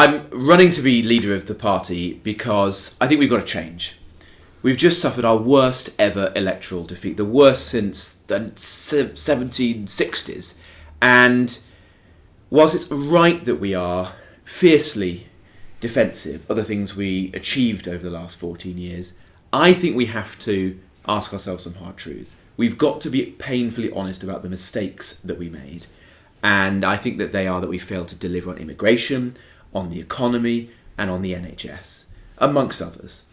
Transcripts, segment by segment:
I'm running to be leader of the party because I think we've got to change. We've just suffered our worst ever electoral defeat, the worst since the 1760s. And whilst it's right that we are fiercely defensive of the things we achieved over the last 14 years, I think we have to ask ourselves some hard truths. We've got to be painfully honest about the mistakes that we made. And I think that they are that we failed to deliver on immigration, on the economy, and on the NHS, amongst others.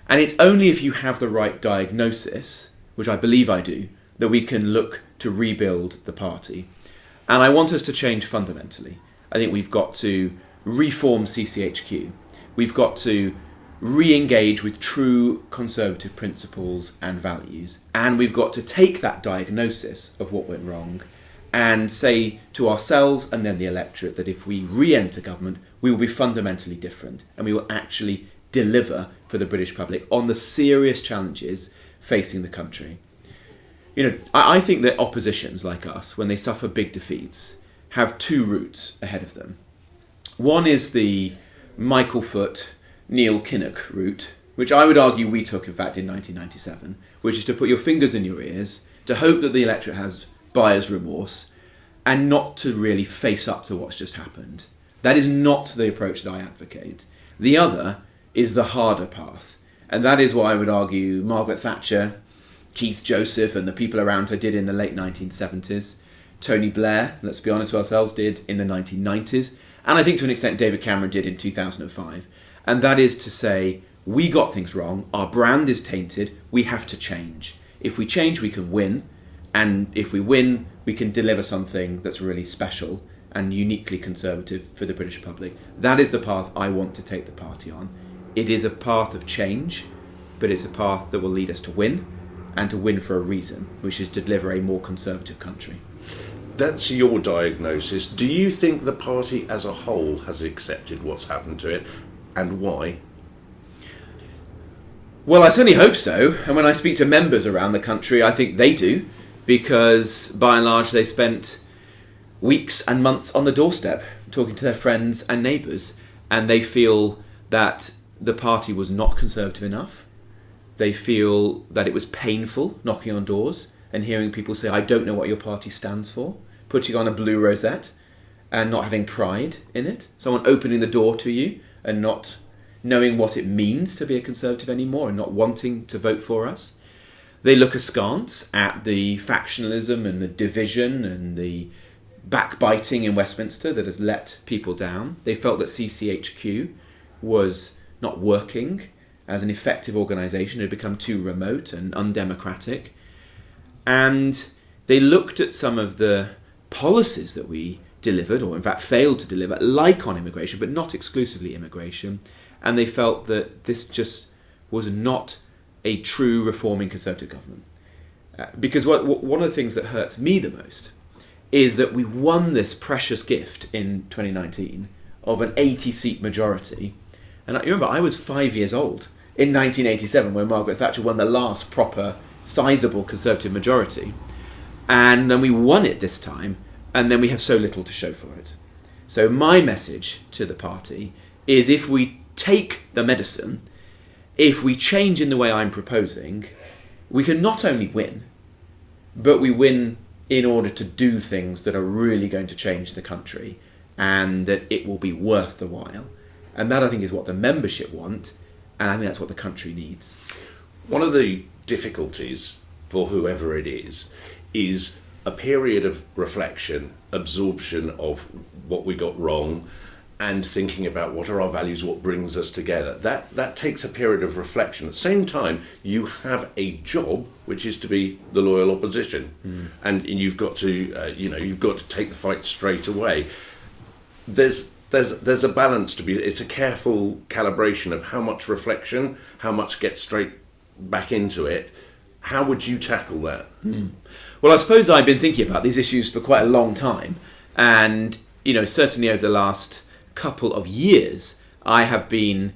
And it's only if you have the right diagnosis, which I believe I do, that we can look to rebuild the party. And I want us to change fundamentally. I think we've got to reform CCHQ. We've got to re-engage with true conservative principles and values. And we've got to take that diagnosis of what went wrong and say to ourselves and then the electorate that if we re-enter government, we will be fundamentally different and we will actually deliver for the British public on the serious challenges facing the country. I think that oppositions like us, when they suffer big defeats, have two routes ahead of them. One is the Michael Foot, Neil Kinnock route, which I would argue we took, in fact, in 1997, which is to put your fingers in your ears, to hope that the electorate has buyer's remorse, and not to really face up to what's just happened. That is not the approach that I advocate. The other is the harder path. And that is why I would argue Margaret Thatcher, Keith Joseph and the people around her did in the late 1970s. Tony Blair, let's be honest with ourselves, did in the 1990s. And I think to an extent David Cameron did in 2005. And that is to say, we got things wrong, our brand is tainted, we have to change. If we change, we can win. And if we win, we can deliver something that's really special and uniquely conservative for the British public. That is the path I want to take the party on. It is a path of change, but it's a path that will lead us to win, and to win for a reason, which is to deliver a more conservative country. That's your diagnosis. Do you think the party as a whole has accepted what's happened to it, and why? Well, I certainly hope so. And when I speak to members around the country, I think they do, because by and large they spent weeks and months on the doorstep talking to their friends and neighbours, and they feel that the party was not conservative enough. They feel that it was painful knocking on doors and hearing people say, I don't know what your party stands for, putting on a blue rosette and not having pride in it. Someone opening the door to you and not knowing what it means to be a Conservative anymore and not wanting to vote for us. They look askance at the factionalism and the division and the backbiting in Westminster that has let people down. They felt that CCHQ was not working as an effective organisation. It had become too remote and undemocratic. And they looked at some of the policies that we delivered, or in fact failed to deliver, like on immigration, but not exclusively immigration. And they felt that this just was not a true reforming Conservative government. Because one of the things that hurts me the most is that we won this precious gift in 2019 of an 80-seat majority. And you remember, I was 5 years old in 1987 when Margaret Thatcher won the last proper, sizable Conservative majority. And then we won it this time, and then we have so little to show for it. So my message to the party is, if we take the medicine, if we change in the way I'm proposing, we can not only win, but we win in order to do things that are really going to change the country and that it will be worth the while. And that, I think, is what the membership want, and I think that's what the country needs. One of the difficulties for whoever it is a period of reflection, absorption of what we got wrong, and thinking about what are our values, what brings us together. That takes a period of reflection. At the same time, you have a job, which is to be the loyal opposition, and you've got to, you've got to take the fight straight away. There's a balance to be. It's a careful calibration of how much reflection, how much gets straight back into it. How would you tackle that? Well, I suppose I've been thinking about these issues for quite a long time, and certainly over the last couple of years, I have been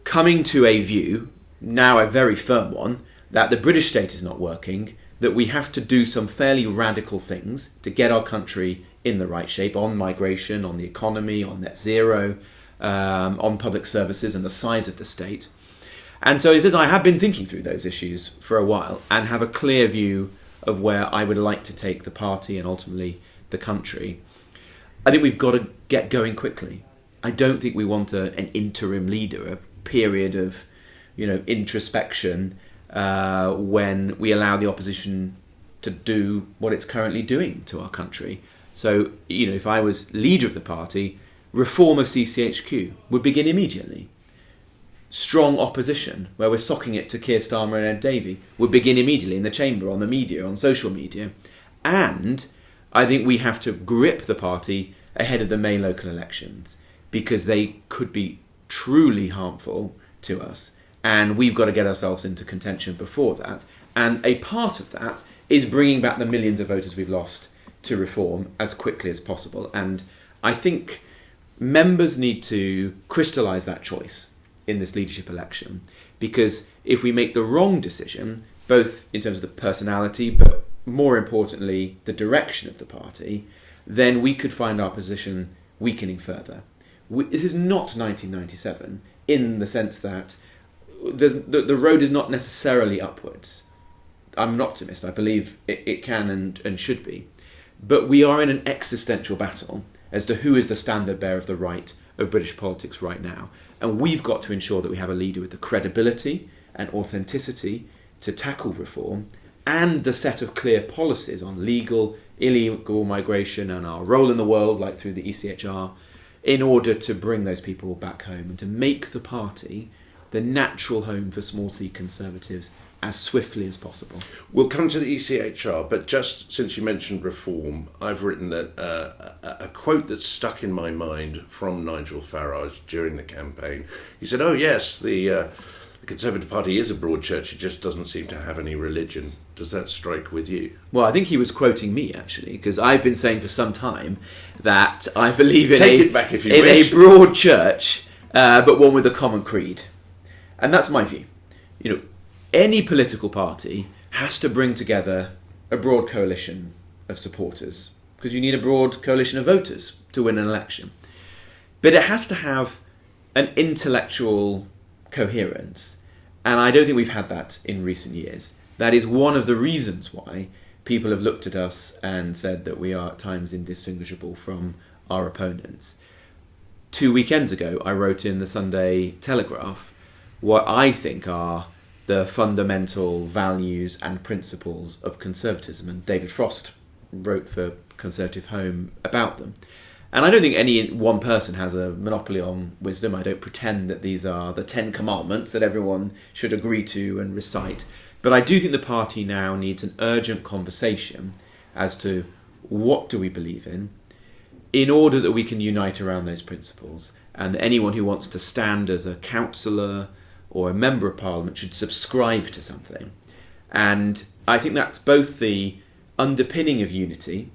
coming to a view, now a very firm one, that the British state is not working, that we have to do some fairly radical things to get our country in the right shape on migration, on the economy, on net zero, on public services and the size of the state. And so he says, I have been thinking through those issues for a while and have a clear view of where I would like to take the party and ultimately the country. I think we've got to get going quickly. I don't think we want an interim leader, a period of, introspection when we allow the opposition to do what it's currently doing to our country. So, if I was leader of the party, reform of CCHQ would begin immediately. Strong opposition, where we're socking it to Keir Starmer and Ed Davey, would begin immediately in the chamber, on the media, on social media. And I think we have to grip the party ahead of the May local elections, because they could be truly harmful to us. And we've got to get ourselves into contention before that. And a part of that is bringing back the millions of voters we've lost to reform as quickly as possible. And I think members need to crystallise that choice in this leadership election, because if we make the wrong decision, both in terms of the personality, but more importantly, the direction of the party, then we could find our position weakening further. This is not 1997 in the sense that the road is not necessarily upwards. I'm an optimist. I believe it can and should be. But we are in an existential battle as to who is the standard bearer of the right of British politics right now. And we've got to ensure that we have a leader with the credibility and authenticity to tackle reform, and the set of clear policies on legal, illegal migration and our role in the world, like through the ECHR, in order to bring those people back home and to make the party the natural home for small C Conservatives as swiftly as possible. We'll come to the ECHR, but just since you mentioned reform, I've written a quote that's stuck in my mind from Nigel Farage during the campaign. He said, yes, the Conservative Party is a broad church, it just doesn't seem to have any religion. Does that strike with you? Well, I think he was quoting me, actually, because I've been saying for some time that I believe in a broad church, but one with a common creed. And that's my view. Any political party has to bring together a broad coalition of supporters, because you need a broad coalition of voters to win an election. But it has to have an intellectual coherence, and I don't think we've had that in recent years. That is one of the reasons why people have looked at us and said that we are at times indistinguishable from our opponents. 2 weekends ago, I wrote in the Sunday Telegraph what I think are the fundamental values and principles of conservatism, and David Frost wrote for ConservativeHome about them. And I don't think any one person has a monopoly on wisdom. I don't pretend that these are the 10 commandments that everyone should agree to and recite. But I do think the party now needs an urgent conversation as to what do we believe in order that we can unite around those principles, and that anyone who wants to stand as a councillor or a member of parliament should subscribe to something. And I think that's both the underpinning of unity,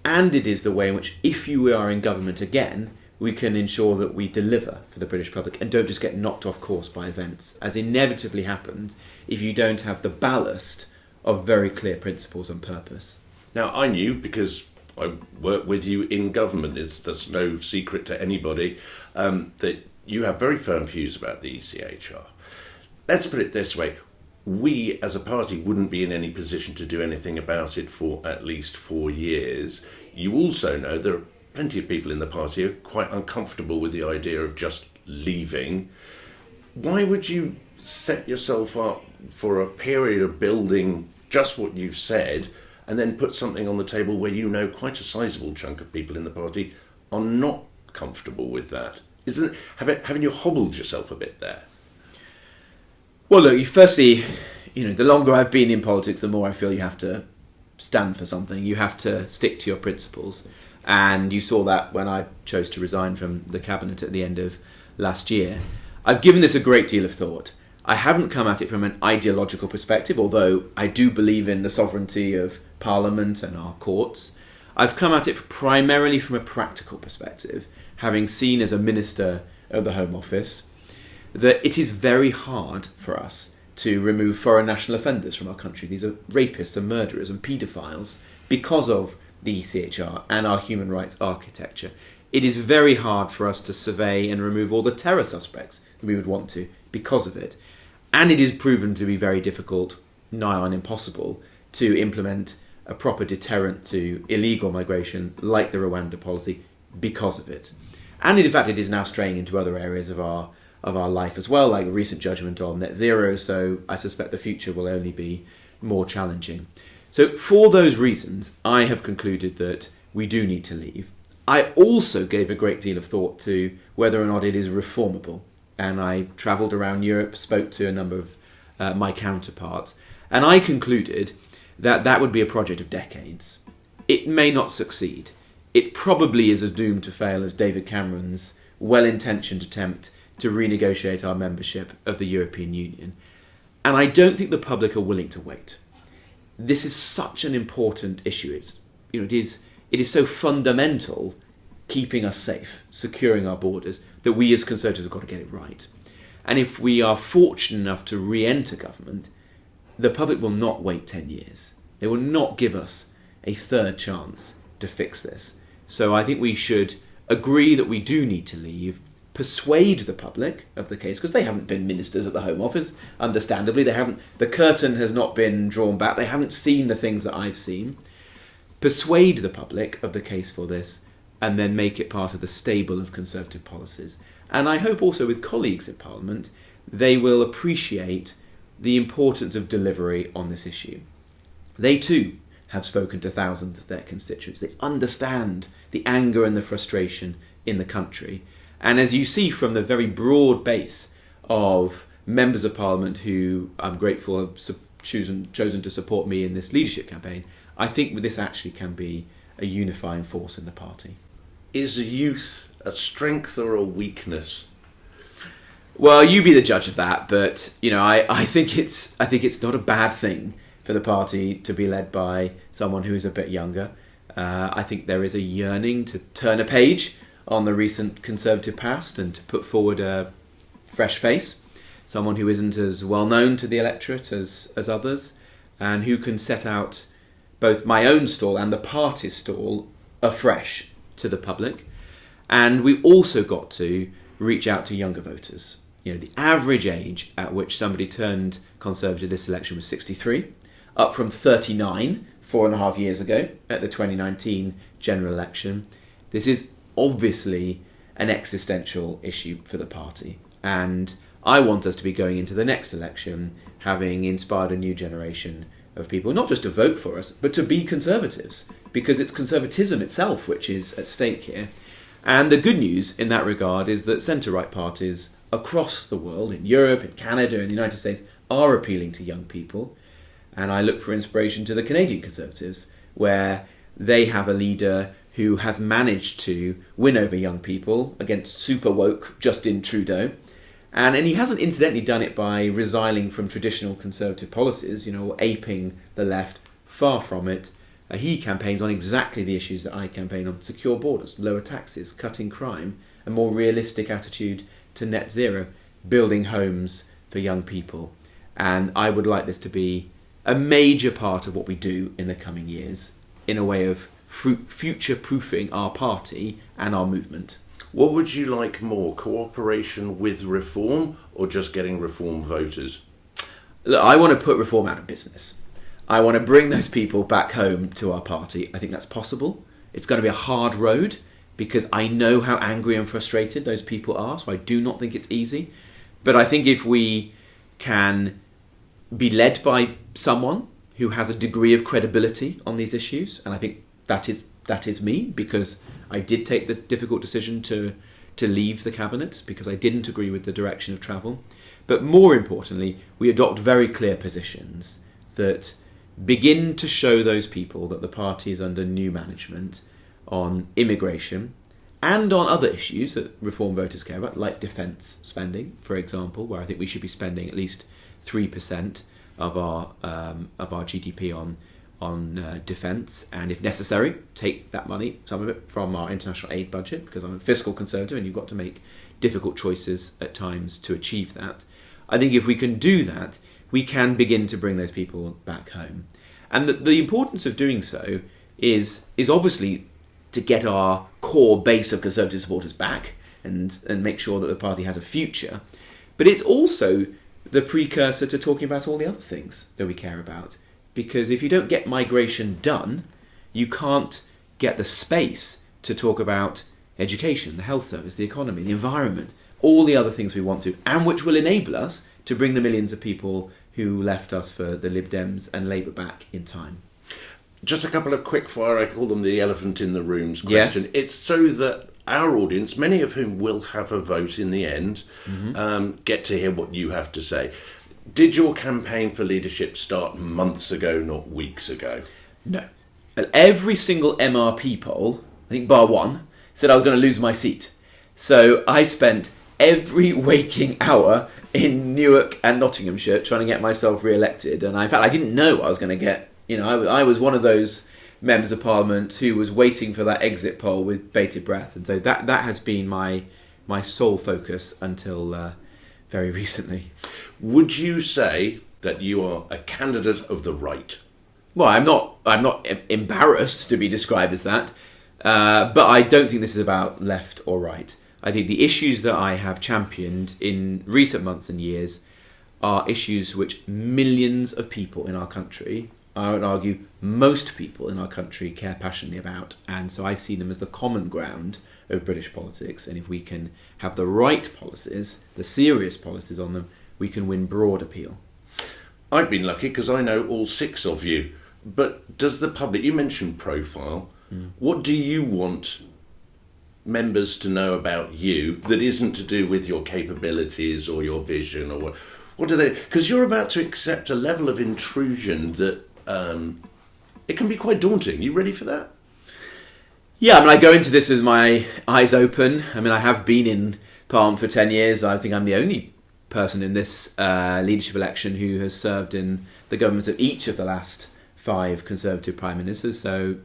and it is the way in which, if you are in government again, we can ensure that we deliver for the British public and don't just get knocked off course by events, as inevitably happens if you don't have the ballast of very clear principles and purpose. Now, I knew, because I work with you in government, that's no secret to anybody, that you have very firm views about the ECHR. Let's put it this way. We, as a party, wouldn't be in any position to do anything about it for at least 4 years. You also know there are plenty of people in the party who are quite uncomfortable with the idea of just leaving. Why would you set yourself up for a period of building just what you've said, and then put something on the table where you know quite a sizable chunk of people in the party are not comfortable with that? Haven't you hobbled yourself a bit there? Well, look, firstly, the longer I've been in politics, the more I feel you have to stand for something. You have to stick to your principles. And you saw that when I chose to resign from the cabinet at the end of last year. I've given this a great deal of thought. I haven't come at it from an ideological perspective, although I do believe in the sovereignty of Parliament and our courts. I've come at it primarily from a practical perspective, having seen as a Minister of the Home Office that it is very hard for us to remove foreign national offenders from our country. These are rapists and murderers and paedophiles because of the ECHR and our human rights architecture. it is very hard for us to survey and remove all the terror suspects that we would want to because of it. And it is proven to be very difficult, nigh on impossible, to implement a proper deterrent to illegal migration like the Rwanda policy because of it. And in fact, it is now straying into other areas of our life as well, like a recent judgment on net zero, so I suspect the future will only be more challenging. So for those reasons, I have concluded that we do need to leave. I also gave a great deal of thought to whether or not it is reformable, and I travelled around Europe, spoke to a number of my counterparts, and I concluded that that would be a project of decades. It may not succeed. It probably is as doomed to fail as David Cameron's well-intentioned attempt to renegotiate our membership of the European Union. And I don't think the public are willing to wait. This is such an important issue. It is so fundamental, keeping us safe, securing our borders, that we as Conservatives have got to get it right. And if we are fortunate enough to re-enter government, the public will not wait 10 years. They will not give us a third chance to fix this. So I think we should agree that we do need to leave, persuade the public of the case, because they haven't been ministers at the Home Office, understandably. The curtain has not been drawn back. They haven't seen the things that I've seen. Persuade the public of the case for this, and then make it part of the stable of Conservative policies. And I hope also with colleagues in Parliament, they will appreciate the importance of delivery on this issue. They too have spoken to thousands of their constituents. They understand the anger and the frustration in the country. And as you see from the very broad base of members of Parliament who I'm grateful have chosen to support me in this leadership campaign, I think this actually can be a unifying force in the party. Is youth a strength or a weakness? Well, you be the judge of that, but I think it's not a bad thing for the party to be led by someone who is a bit younger. I think there is a yearning to turn a page on the recent Conservative past and to put forward a fresh face, someone who isn't as well known to the electorate as others, and who can set out both my own stall and the party's stall afresh to the public. And we also got to reach out to younger voters. The average age at which somebody turned Conservative this election was 63, up from 39 4.5 years ago at the 2019 general election. This is obviously an existential issue for the party, and I want us to be going into the next election having inspired a new generation of people, not just to vote for us, but to be Conservatives, because it's conservatism itself which is at stake here. And the good news in that regard is that centre-right parties across the world, in Europe, in Canada, in the United States, are appealing to young people. And I look for inspiration to the Canadian Conservatives, where they have a leader who has managed to win over young people against super woke Justin Trudeau. And he hasn't incidentally done it by resiling from traditional Conservative policies, or aping the left. Far from it. He campaigns on exactly the issues that I campaign on: secure borders, lower taxes, cutting crime, a more realistic attitude to net zero, building homes for young people. And I would like this to be a major part of what we do in the coming years, in a way of future-proofing our party and our movement. What would you like more, cooperation with reform or just getting reform voters? Look, I want to put reform out of business. I want to bring those people back home to our party. I think that's possible. It's going to be a hard road because I know how angry and frustrated those people are, so I do not think it's easy. But I think if we can be led by someone who has a degree of credibility on these issues, and I think that is me, because I did take the difficult decision to leave the cabinet because I didn't agree with the direction of travel. But more importantly, we adopt very clear positions that begin to show those people that the party is under new management on immigration and on other issues that reform voters care about, like defence spending, for example, where I think we should be spending at least 3% of our GDP on defence, and if necessary, take that money, some of it, from our international aid budget, because I'm a fiscal conservative and you've got to make difficult choices at times to achieve that. I think if we can do that, we can begin to bring those people back home. And the importance of doing so is obviously to get our core base of Conservative supporters back and make sure that the party has a future. But it's also the precursor to talking about all the other things that we care about. Because if you don't get migration done, you can't get the space to talk about education, the health service, the economy, the environment, all the other things we want to, and which will enable us to bring the millions of people who left us for the Lib Dems and Labour back in time. Just a couple of quick fire, I call them the elephant in the rooms question. Yes. It's so that our audience, many of whom will have a vote in the end, get to hear what you have to say. Did your campaign for leadership start months ago, not weeks ago? No. Every single MRP poll, I think bar one, said I was going to lose my seat. So I spent every waking hour in Newark and Nottinghamshire trying to get myself re-elected. And in fact, I didn't know I was going to get, I was one of those members of Parliament who was waiting for that exit poll with bated breath. And so that has been my sole focus until very recently. Would you say that you are a candidate of the right? Well, I'm not embarrassed to be described as that, but I don't think this is about left or right. I think the issues that I have championed in recent months and years are issues which millions of people in our country, I would argue most people in our country, care passionately about. And so I see them as the common ground of British politics. And if we can have the right policies, the serious policies on them, we can win broad appeal. I've been lucky because I know all six of you. But does the public, you mentioned profile, what do you want members to know about you that isn't to do with your capabilities or your vision, or what do they, because you're about to accept a level of intrusion that it can be quite daunting. You ready for that? Yeah, I go into this with my eyes open. I have been in Parliament for 10 years. I think I'm the only person in this leadership election who has served in the government of each of the last 5 Conservative Prime Ministers. So,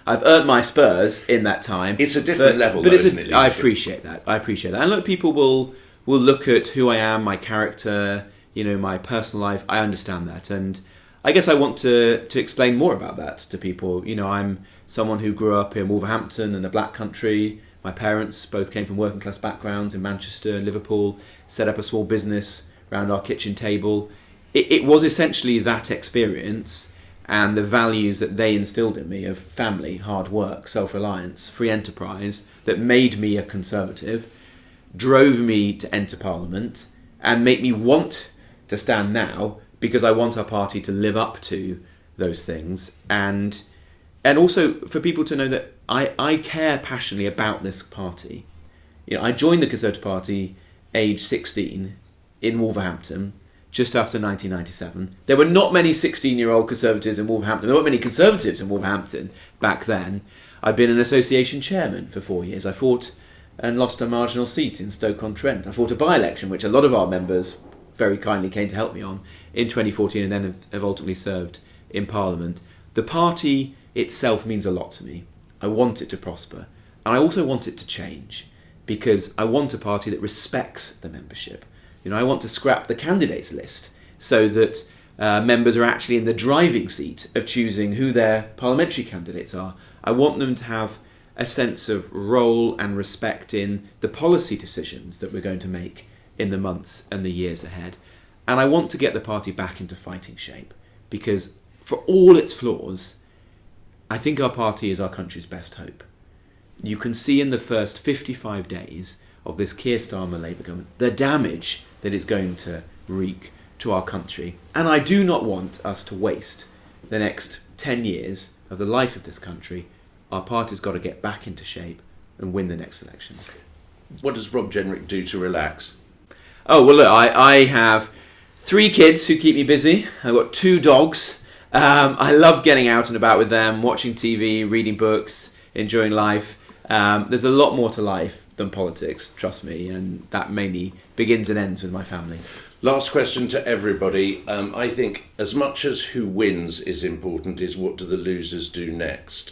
I've earned my spurs in that time. It's a different level, but though, isn't it? I appreciate that. And look, people will look at who I am, my character, my personal life. I understand that. And I guess I want to explain more about that to people. I'm someone who grew up in Wolverhampton in the Black Country. My parents both came from working class backgrounds in Manchester and Liverpool, set up a small business around our kitchen table. It was essentially that experience and the values that they instilled in me of family, hard work, self-reliance, free enterprise that made me a Conservative, drove me to enter Parliament and make me want to stand now because I want our party to live up to those things and also for people to know that I care passionately about this party. I joined the Conservative Party age 16 in Wolverhampton just after 1997. There were not many 16-year-old Conservatives in Wolverhampton. There weren't many Conservatives in Wolverhampton back then. I've been an association chairman for 4 years. I fought and lost a marginal seat in Stoke-on-Trent. I fought a by-election, which a lot of our members very kindly came to help me on, in 2014, and then have ultimately served in Parliament. The party itself means a lot to me. I want it to prosper. And I also want it to change, because I want a party that respects the membership. I want to scrap the candidates list so that members are actually in the driving seat of choosing who their parliamentary candidates are. I want them to have a sense of role and respect in the policy decisions that we're going to make in the months and the years ahead. And I want to get the party back into fighting shape, because for all its flaws, I think our party is our country's best hope. You can see in the first 55 days of this Keir Starmer Labour government the damage that it's going to wreak to our country. And I do not want us to waste the next 10 years of the life of this country. Our party's got to get back into shape and win the next election. What does Rob Jenrick do to relax? Oh, well, look, I have 3 kids who keep me busy. I've got 2 dogs. I love getting out and about with them, watching TV, reading books, enjoying life. There's a lot more to life than politics, trust me, and that mainly begins and ends with my family. Last question to everybody. I think as much as who wins is important, is what do the losers do next?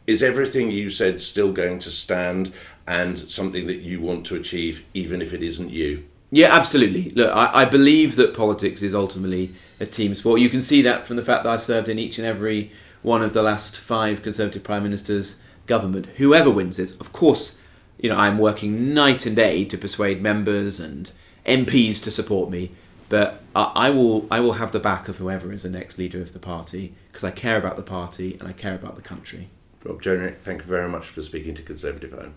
Is everything you said still going to stand and something that you want to achieve, even if it isn't you? Yeah, absolutely. Look, I believe that politics is ultimately a team sport. You can see that from the fact that I served in each and every one of the last 5 Conservative Prime Ministers' government, whoever wins it. Of course, I'm working night and day to persuade members and MPs to support me, but I will have the back of whoever is the next leader of the party, because I care about the party and I care about the country. Rob Jenrick, thank you very much for speaking to Conservative Home.